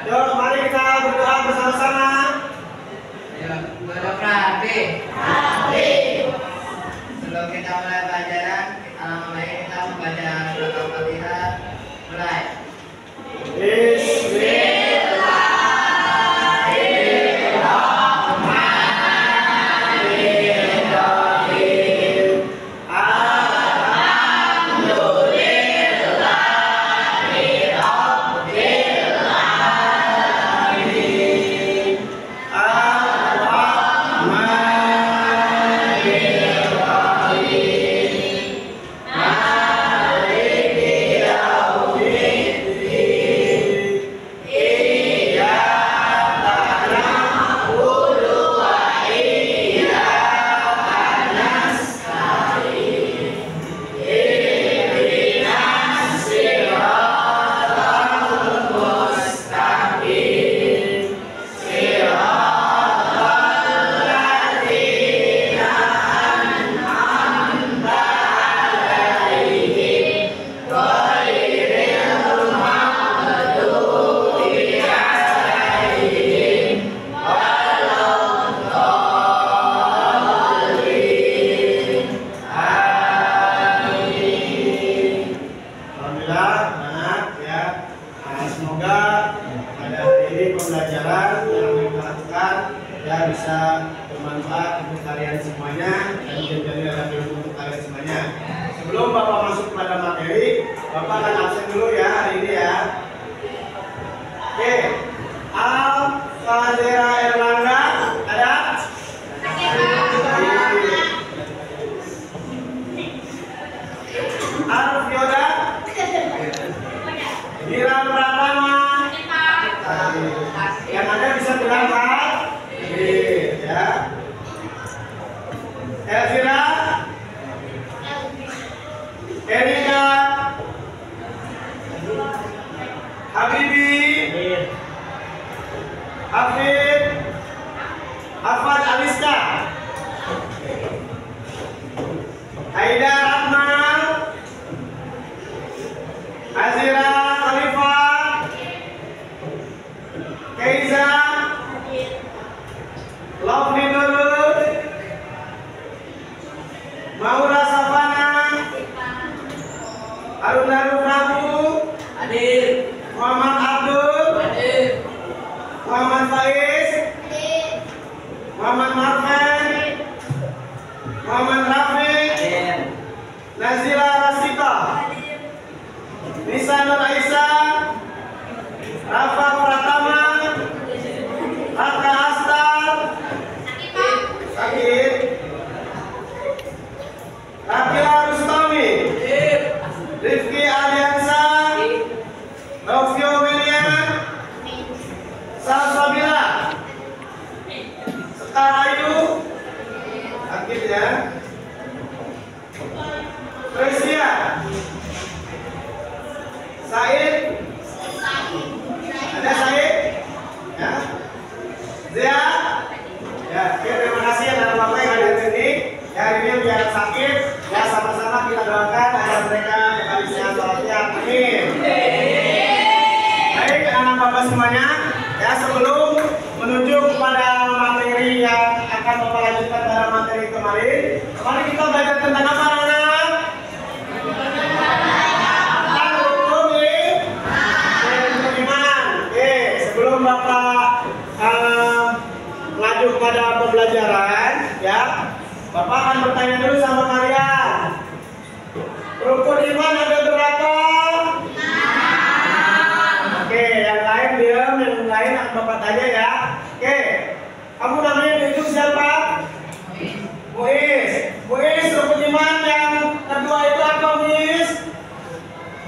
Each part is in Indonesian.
Yuk, mari kita berdoa bersama-sama. Yuk, berdoa. Sebelum kita mulai pelajaran, alangkah baiknya kita membaca surat Al-Fatihah. Mulai. Bisa bermanfaat untuk kalian semuanya dan menjadi alat untuk kalian semuanya. Sebelum Bapak masuk pada materi, Bapak akan absen dulu ya hari ini ya. Oke, Al-Fazera Erlangga ada? Arfyoda Mira Pratama yang ada bisa bilang ya. Elvira, Erika, Habibi, Hafid, Hafad Aliska, Aida Rahman, Azira Khalifah, Keiza, Lovely Nurul, Maura Savana, Aruna Prabu, Hadir. Muhammad Abdul, Hadir. Muhammad Faiz, Muhammad Marfen, Muhammad Rafiq, Hadir. Nazila Rasita, Nisa Nur Aisyah, Rafa Pratama, Raka Astar, Sakit, Rakila Rustami, Rifki Aliansa, Novio William, Salsabila, Sekar Ayu, Sakit ya, Tresia, Said, ada Said, ya, Zia. Ya, oke, terima kasih anak bapak yang hadir di sini. Ya, hari ini biar sakit, ya sama-sama kita doakan agar mereka kembali sehat walafiat. Amin. Baik, anak bapak semuanya, ya sebelum menuju kepada materi yang akan bapak lanjutkan pada materi kemarin, mari kita belajar tentang apa, anak-anak? Tentang rukun iman. Oke, sebelum bapak lanjut pada pembelajaran, ya, Bapak akan bertanya dulu sama kalian. Rukun iman ada berapa? Oke, yang lain diam, yang lain akan Bapak tanya ya. Oke, kamu namanya ditunjuk siapa? Muiz. Muiz, rukun iman yang kedua itu apa, Muiz?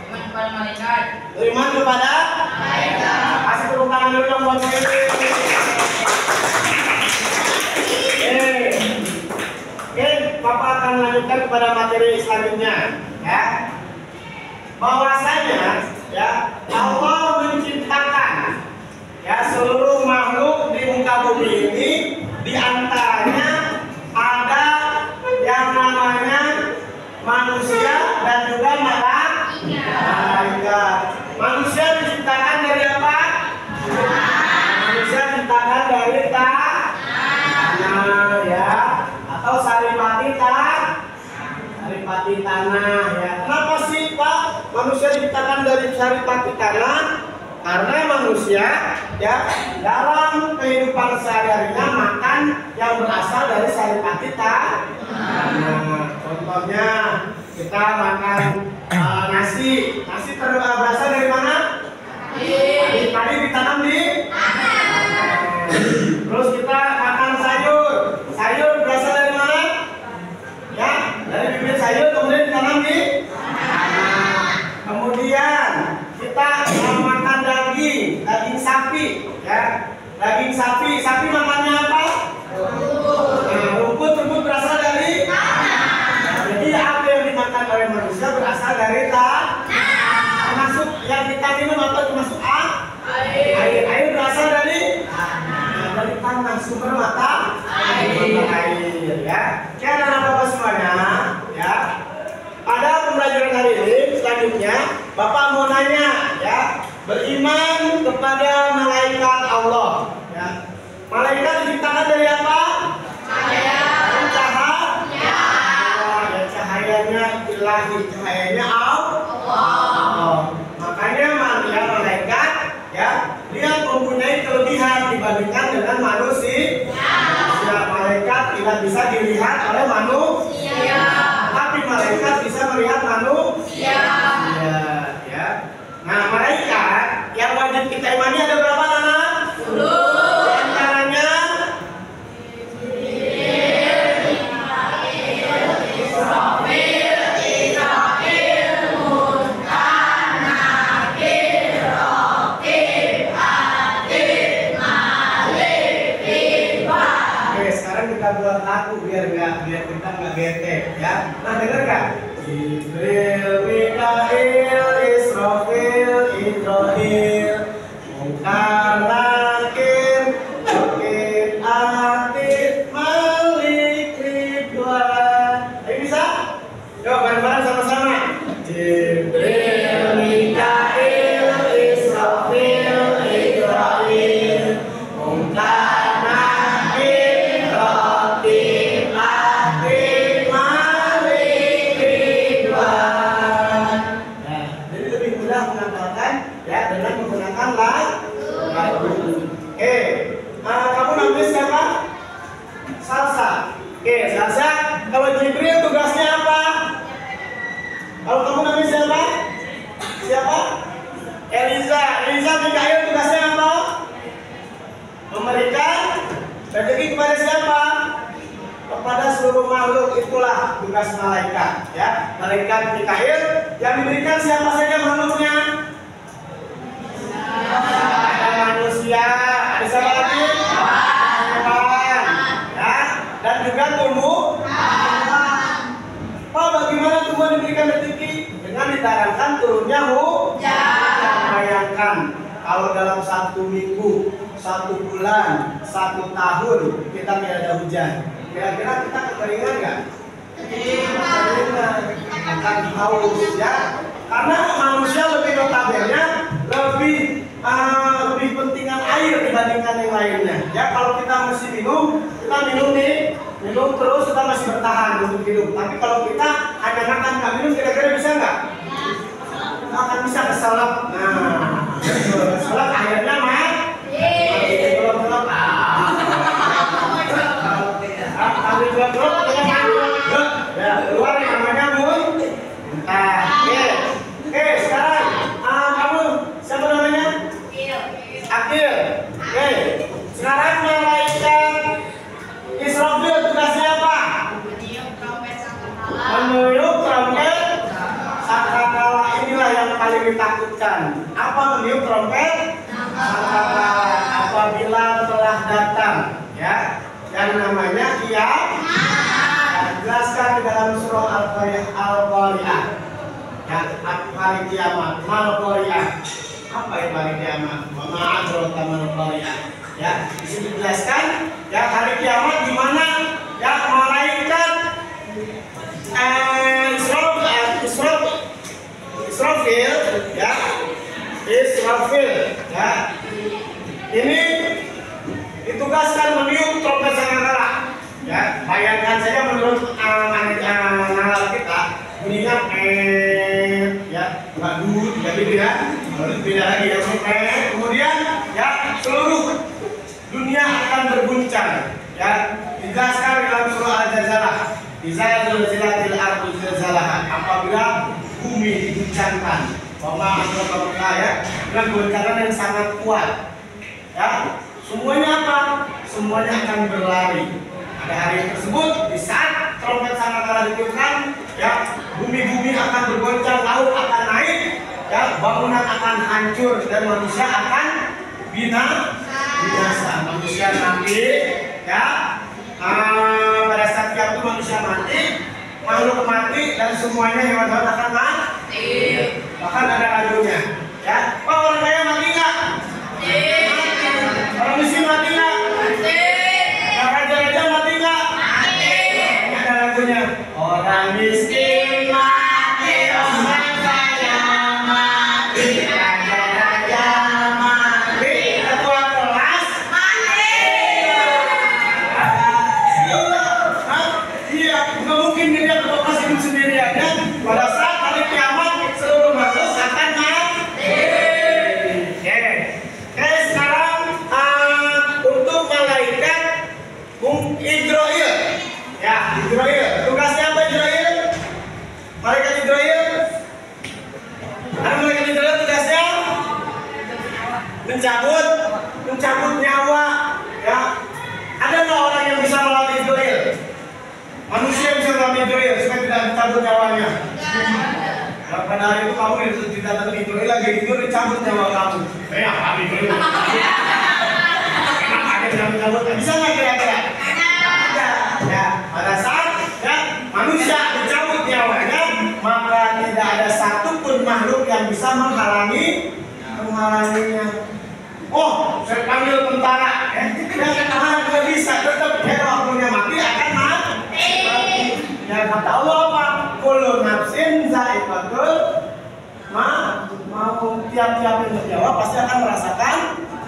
Iman kepada malaikat. Iman kepada malaikat. Kasih tepuk tangan dulu dong buat Muiz. Oke, Bapak akan lanjutkan kepada materi selanjutnya, ya. Bahwasanya, ya, Allah menciptakan, ya, seluruh makhluk di muka bumi ini, di antaranya ada yang namanya manusia dan juga malaikat. Manusia diciptakan dari apa? Ya, atau saripati tanah ya. Kenapa sih Pak manusia diciptakan dari saripati tanah? Karena manusia ya dalam kehidupan sehari-harinya makan yang berasal dari saripati tanah. Contohnya kita makan nasi berasal dari mana? Padi ditanam di terus kita makan sayur berasal dari mana? Ya, dari bibit sayur kemudian ditanam di kemudian kita makan daging sapi ya. Daging sapi makannya apa? Rumput berasal dari jadi apa yang dimakan oleh manusia berasal dari termasuk yang kita minum atau termasuk air berasal dari tanah, sumber mata air ya. Oke, anak-anak semuanya ya. Pada pembelajaran hari ini selanjutnya Bapak mau nanya ya, beriman kepada malaikat Allah ya. Malaikat diciptakan dari apa? Dari cahaya. Ya, cahayanya ilahi, cahayanya Allah. Makanya malaikat ya, dia mempunyai kelebihan dibandingkan dengan manusia. Malaikat tidak bisa dilihat oleh manusia, tapi malaikat bisa melihat manusia. Ya. Nah, malaikat yang wajib kita imani ada berapa, Nana? 10. Antaranya buat lagu biar kita nggak bete ya. Nah, denger nggak? Jibril, Mikail, Israfil, Ibrahim, Munkar, Nakir, Wakil, Atid, Malik, Ridwan. Ayo bisa? Yuk bareng-bareng sama-sama. Jibril, Mikail, Israfil, Ibrahim, Munkar, kamu namanya siapa? Salsa. Salsa. Kalau Jibril tugasnya apa? Kalau kamu namanya siapa? Siapa? Eliza. Mikail tugasnya apa? Memberikan rezeki kepada siapa? Kepada seluruh makhluk. Itulah tugas malaikat. Ya, malaikat Mikail yang diberikan siapa saja makhluknya? Ada manusia, ada siapa lagi? Hewan, ya, dan juga tumbuhan. Pak, bagaimana tumbuhan diberikan rezeki? Dengan ditarangkan turunnya hujan. Bayangkan kalau dalam 1 minggu, 1 bulan, 1 tahun kita tidak ada hujan, kira-kira kita kekeringan nggak? Kekeringan, akan haus ya. Karena manusia lebih notabene lebih pentingan air dibandingkan yang lainnya. Ya, kalau kita masih kita minum terus kita masih bertahan untuk hidup. Tapi kalau kita hanya makan nggak minum, kira-kira bisa nggak? Nggak akan bisa keselak. Nah, keselak akhirnya ya keluar yang namanya muntah. Oke, sekarang kamu siapa namanya? Akil. Oke, sekarang malaikat Israfil tugasnya apa? Meniup trompet sangkakala. Inilah yang paling ditakutkan. Apa meniup trompet sangkakala? Apabila telah datang, ya, yang namanya jelaskan di dalam surah Al-Qari'ah. Ya, hari kiamat, Mal-Qari'ah. Apa itu hari kiamat? Wa ma'adraka mal-Qari'ah. Ya, di sini dijelaskan ya hari kiamat di mana ya malaikat Israfil ya. Ini ditugaskan meniup trompet sangkakala. bayangkan saja menurut nalar kita bunyinya ya bagus jadi ya harus beda lagi ya kemudian ya seluruh dunia akan berguncang ya dijelaskan dalam surah Al-Zalzalah iza zulzilatil ardu zilzalaha apabila bumi diguncangkan bahwa ya dengan goncangan yang sangat kuat ya semuanya apa semuanya akan berlari pada hari tersebut di saat trompet sangkakala ditiupkan ya bumi akan bergoncang laut akan naik ya bangunan akan hancur dan manusia akan binasa manusia mati ya pada saat itu manusia mati makhluk mati dan semuanya hewan-hewan akan mati bahkan ada lagunya ya oh orang kaya mati nggak orang miskin mati nggak yang raja-raja mati nggak ada lagunya orang miskin mati orang kaya mati raja-raja mati ketua kelas mati iya nggak mungkin dia ketua kelas hidup sendirian ya pada saat hari kiamat seluruh makhluk akan mati. Oke, sekarang untuk malaikat Israil ya Israil tugasnya apa Israil malaikat Israil ada malaikat Israil tugasnya mencabut nyawa ya ada nggak orang yang bisa melawan Israil manusia bisa melawan Israil supaya tidak dicabut nyawanya pada hari itu kamu tidak tahu Israil lagi tidur dicabut nyawa kamu apa Israil kenapa ada yang dicabut bisa nggak kira-kira ya pada saat ya manusia dicabut nyawanya maka tidak ada satupun makhluk yang bisa menghalanginya oh saya panggil tentara nggak bisa tetap ya waktunya mati akan mati ya kata Allah apa kullu nafsin za'iqatul mau tiap-tiap yang berjawab pasti akan merasakan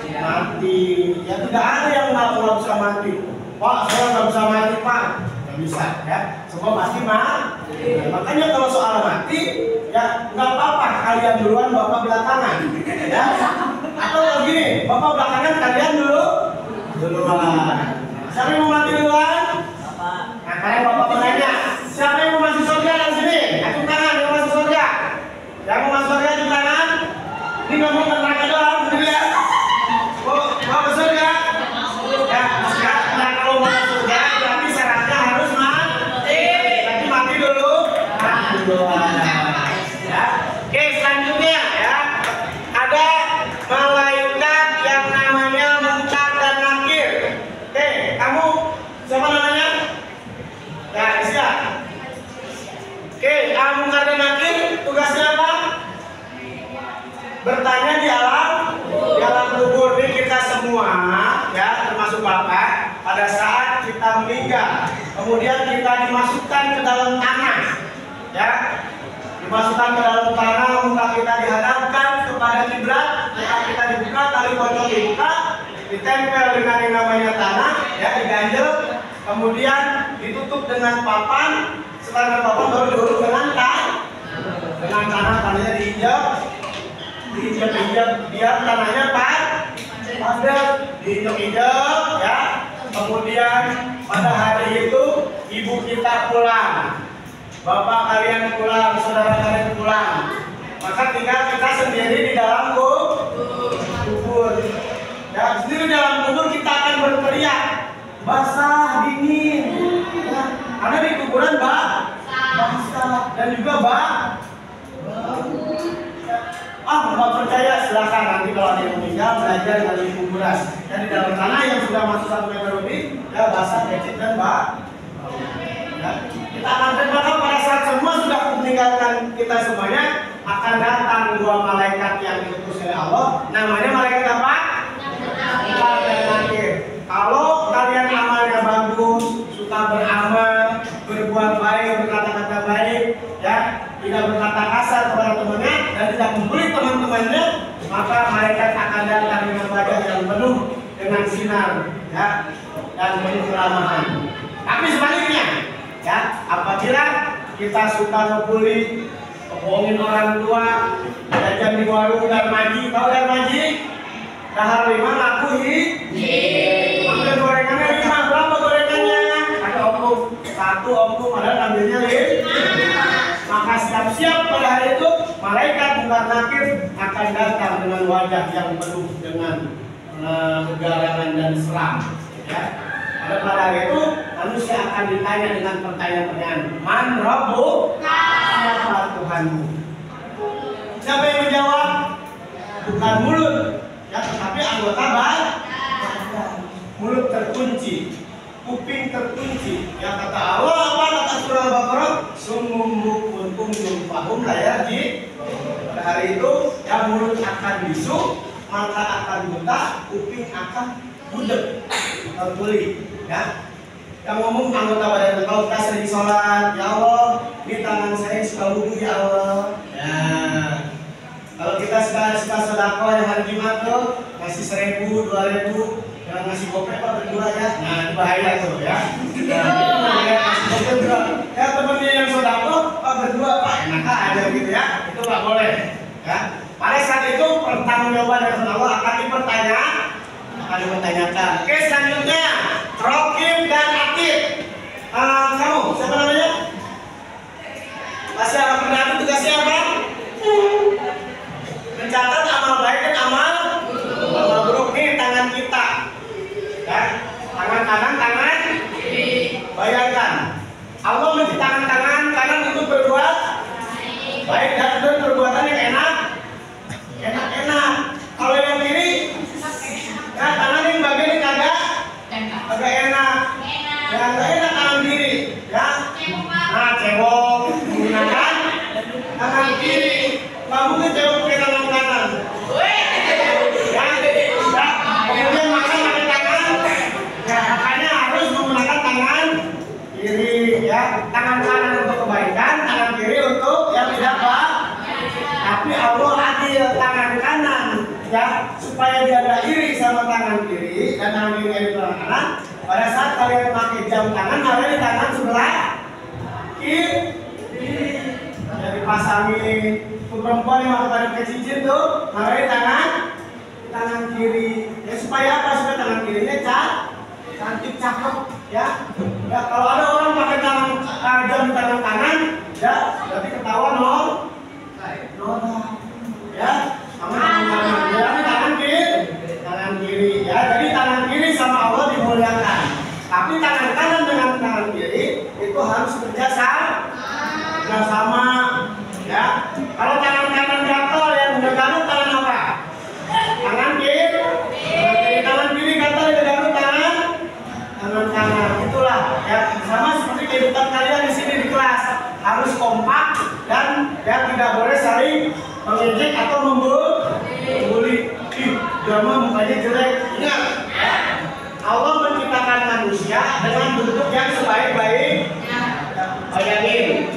mati ya tidak ada yang nggak bisa mati Pak saya nggak bisa mati Pak nggak bisa ya semua pasti mati makanya kalau soal mati ya nggak apa-apa kalian duluan bapak belakangan ya atau begini bapak belakangan kalian duluan siapa yang mau mati duluan nah karena bapak bertanya siapa yang mau masuk surga dalam sini acung tangan yang mau masuk surga yang mau masuk surga acung tangan ini nggak mau ke neraka doang gitu ya mau ke surga ya nah kalau mau masuk surga berarti syaratnya harus mati tapi mati dulu ya oke selanjutnya ya ada malaikat yang namanya Munkar dan Nakir oke kamu siapa namanya ya Isya oke Munkar dan Nakir tugasnya apa bertanya di alam kubur ini kita semua ya termasuk bapak pada saat kita meninggal kemudian kita dimasukkan ke dalam tanah ya dimasukkan ke dalam tanah muka kita dihadapkan kepada kiblat muka kita dibuka tali pocong dibuka ditempel dengan yang namanya tanah ya diganjel kemudian ditutup dengan papan setelah papan baru diurut dengan tanahnya diinjak biar tanahnya padat diinjak ya kemudian pada hari itu ibu kita pulang bapak kalian pulang saudara kalian pulang maka tinggal kita sendiri di dalam kubur ya sendiri dalam kubur kita akan berteriak basah dingin ya, karena di kuburan basah dan juga nggak percaya silakan nanti kalau ada yang meninggal belajar dari kuburan dan di dalam tanah yang sudah masuk 1 meter lebih ya basah becek dan ya, kita akan terima pada saat semua sudah meninggalkan kita semuanya akan datang 2 malaikat yang diutus oleh Allah namanya malaikat apa? Munkar dan Nakir. Kalau kalian amalnya bagus suka beramal berbuat baik berkata-kata baik ya tidak berkata kasar kepada temannya dan tidak membuli teman-temannya maka malaikat akan datang dengan wajah yang penuh dengan sinar ya dan penuh keramahan Tapi sebaliknya, ya, apabila kita suka ngebully, ngebohongin orang tua, jajan di warung Darmaji, tahu Darmaji? Dahar 5 laku ambil gorengannya 5, berapa gorengannya? Ada omong 1 omong, padahal ambilnya 5. Maka siap-siap pada hari itu malaikat Munkar Nakir akan datang dengan wajah yang penuh dengan kegarangan dan seram. Ya. Pada hari itu manusia akan ditanya dengan pertanyaan-pertanyaan, Man Rabbu? Siapa Tuhanmu? Siapa yang menjawab? Bukan mulut, ya, tetapi anggota badan. Mulut terkunci, kuping terkunci. Ya kata Allah apa? Kata surah Al-Baqarah, sumum bukun umum fahum layar di. Pada hari itu, ya mulut akan bisu, mata akan buta, kuping akan budek, tertuli. Ya, yang ngomong anggota badan. Kalau kita sering sholat, ya Allah, ini tangan saya suka wudhu ya Allah. Ya, kalau kita suka sedekah yang hari Jumat tuh ngasih 1.000, 2.000, jangan ngasih gopek apa berdua ya. Nah, itu bahaya tuh ya. Ya temennya yang sedekah apa berdua pak enak aja gitu ya. Itu nggak boleh. Ya, pada saat itu pertanggungjawaban dari Allah akan dipertanyakan. Oke, selanjutnya Rokib dan Atid. Kamu siapa namanya? Masih akan berarti tugasnya apa? Mencatat amal baik dan amal buruk. Nih tangan kita, ya, tangan kanan, tangan kiri. Bayangkan, Allah menciptakan tangan kanan untuk berbuat baik dan perbuatan yang enak. Kalau yang kiri, ya tangan yang bagian ini kagak enak. Ya nggak enak tangan kiri, ya. Nah cebok menggunakan tangan kiri. Nggak mungkin cebok pakai tangan kanan. Ya, kemudian makan pakai tangan. Ya makanya harus menggunakan tangan kiri, ya. Tangan kanan untuk kebaikan, tangan kiri untuk yang tidak baik. Tapi Allah adil, tangan kanan, ya, supaya dia ada iri sama tangan kiri dan tangan kiri dari tangan kanan. Pada saat kalian pakai jam tangan, ada di tangan sebelah kiri. Jadi pasangi perempuan yang pakai cincin tuh, ada di tangan kiri. Ya supaya apa? Supaya tangan kirinya cantik, cakep, ya. Ya kalau ada orang pakai jam di tangan kanan, ya berarti ketahuan noda. Ya, sama tangan kiri, ya. Jadi tangan kiri sama Allah dimuliakan. Tapi tangan kanan dengan tangan kiri itu harus kerjasama, ya. Kalau tangan kanan gatal, yang bergantung tangan apa? Tangan kiri. Tangan kiri gatal, yang bergantung tangan kanan. Itulah, ya. Sama seperti kehidupan kalian di sini di kelas, harus kompak dan ya tidak boleh saling mengejek atau membuli. Drama mukanya jelek. Ingat, Allah menciptakan manusia dengan bentuk yang sebaik-baik. Bayangin,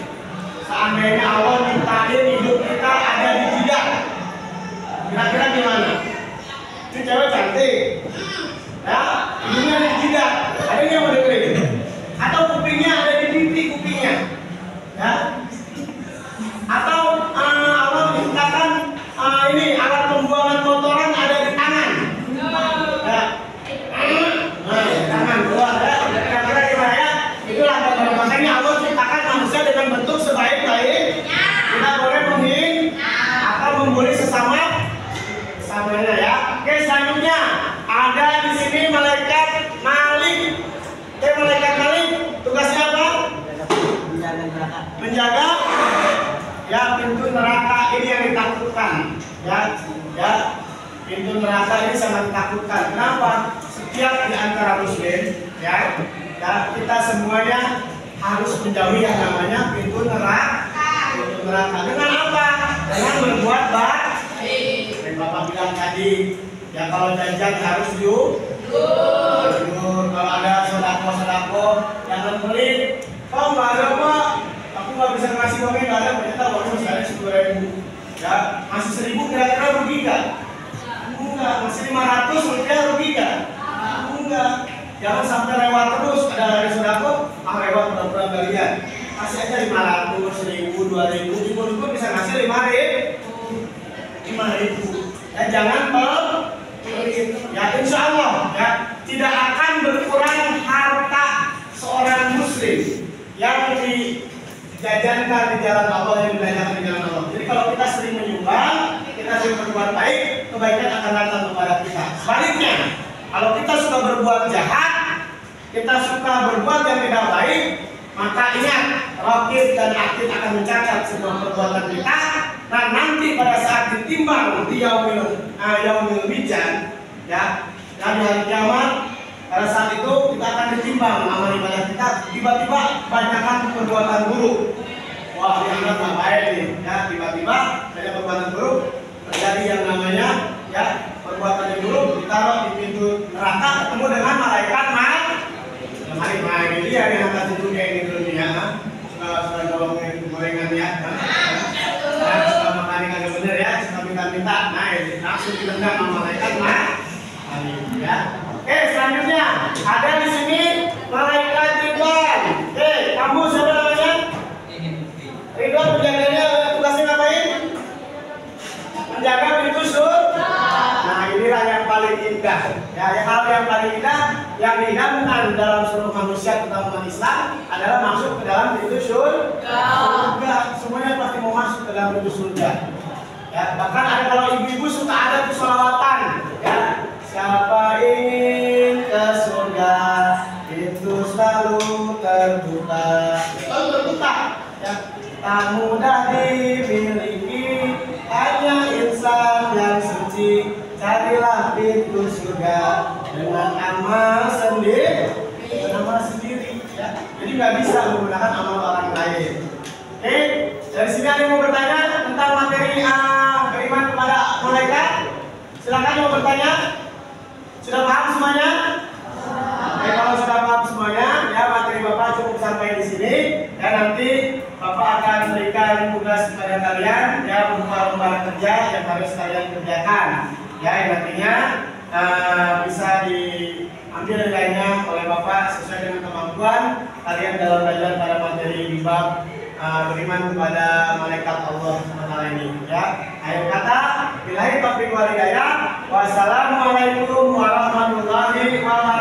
seandainya Allah ciptain hidup kita ada di jidat, kira-kira gimana? Ini cewek cantik, ya, hidungnya ada di jidat, ada yang mau dengerin? Atau kupingnya ada di pipi kupingnya, ya? Atau Allah menciptakan ini alat pembuangan kotoran ada di tangan, ya. Tangan keluar, ya. Kira-kira gimana ya? Itulah makanya Allah ciptakan manusia dengan bentuk sebaik-baik. Tidak boleh menghina atau membuli sesamanya, ya. Oke, selanjutnya ada di sini malaikat Malik. Malaikat Malik tugasnya apa? Menjaga, ya, pintu neraka ini yang ditakutkan, ya. Pintu neraka ini sangat ditakutkan. Kenapa? Setiap di antara muslim, ya, kita semuanya harus menjauhi yang namanya pintu neraka. Dengan apa? Dengan berbuat baik. Yang Bapak bilang tadi, ya kalau jajan harus jujur. Kalau ada sodako, jangan pelit. Oh nggak ada pak, aku nggak bisa ngasih uangnya, nggak ada. Ternyata uangnya masih ada 10.000. Ya, masih 1.000 kira-kira rugi nggak? Enggak. Masih 500 rugi nggak? Enggak. Jangan sampai lewat terus, ada lagi sodako, lewat pura-pura kalian. Kasih aja 500, 1000, 2000, ibu bisa ngasih 5.000. Dan jangan ya insya Allah ya tidak akan berkurang harta seorang muslim yang dijajankan di jalan Allah, yang dibelanjakan di jalan Allah. Jadi kalau kita sering menyumbang, kita sering berbuat baik, kebaikan akan datang kepada kita. Sebaliknya, kalau kita suka berbuat jahat, kita suka berbuat yang tidak baik, maka ingat, Raqib dan Atid akan mencatat semua perbuatan kita. Nah nanti pada saat ditimbang di yaumil mizan, ya, dan di hari kiamat, pada saat itu kita akan ditimbang amal ibadah kita, tiba-tiba banyakkan perbuatan buruk. Wah, dianggap nggak baik nih, ya, tiba-tiba banyak perbuatan buruk terjadi yang namanya ya perbuatan yang buruk ditaruh di pintu neraka, ketemu dengan malaikat dia yang atas itu kayak ini dulu ya, suka ngomongin gorengan ya, suka makan yang bener ya, suka minta-minta, nah langsung ditendang sama malaikat ya. Oke, selanjutnya ada di sini malaikat Ridwan. Kamu siapa namanya? Ridwan, penjaganya tugasnya ngapain? Menjaga pintu surga. Nah inilah yang paling indah. Ya, hal yang paling indah yang diinginkan dalam seluruh manusia terutama umat Islam adalah masuk ke dalam pintu surga. Semuanya pasti mau masuk ke dalam pintu surga. Ya, bahkan ada kalau ibu-ibu suka ada tuh sholawatan. Ya, siapa ingin ke surga, pintu selalu terbuka. Selalu terbuka. Ya, tak mudah dimiliki, hanya insan yang suci. Carilah pintu surga dengan amal sendiri, ya. Jadi nggak bisa menggunakan amal orang lain. Oke, dari sini ada yang mau bertanya tentang materi beriman kepada malaikat? Silakan mau bertanya. Sudah paham semuanya? Oke, kalau sudah paham semuanya, ya materi Bapak cukup sampai di sini. Ya nanti Bapak akan berikan tugas kepada kalian, ya berupa lembaran kerja yang harus kalian kerjakan. Ya, yang nantinya bisa diambil nilainya oleh Bapak sesuai dengan kemampuan kalian dalam belajar pada materi di bab beriman kepada malaikat Allah SWT ini. Ya, akhir kata, billahi taufiq wal hidayah. Wassalamualaikum warahmatullahi wabarakatuh.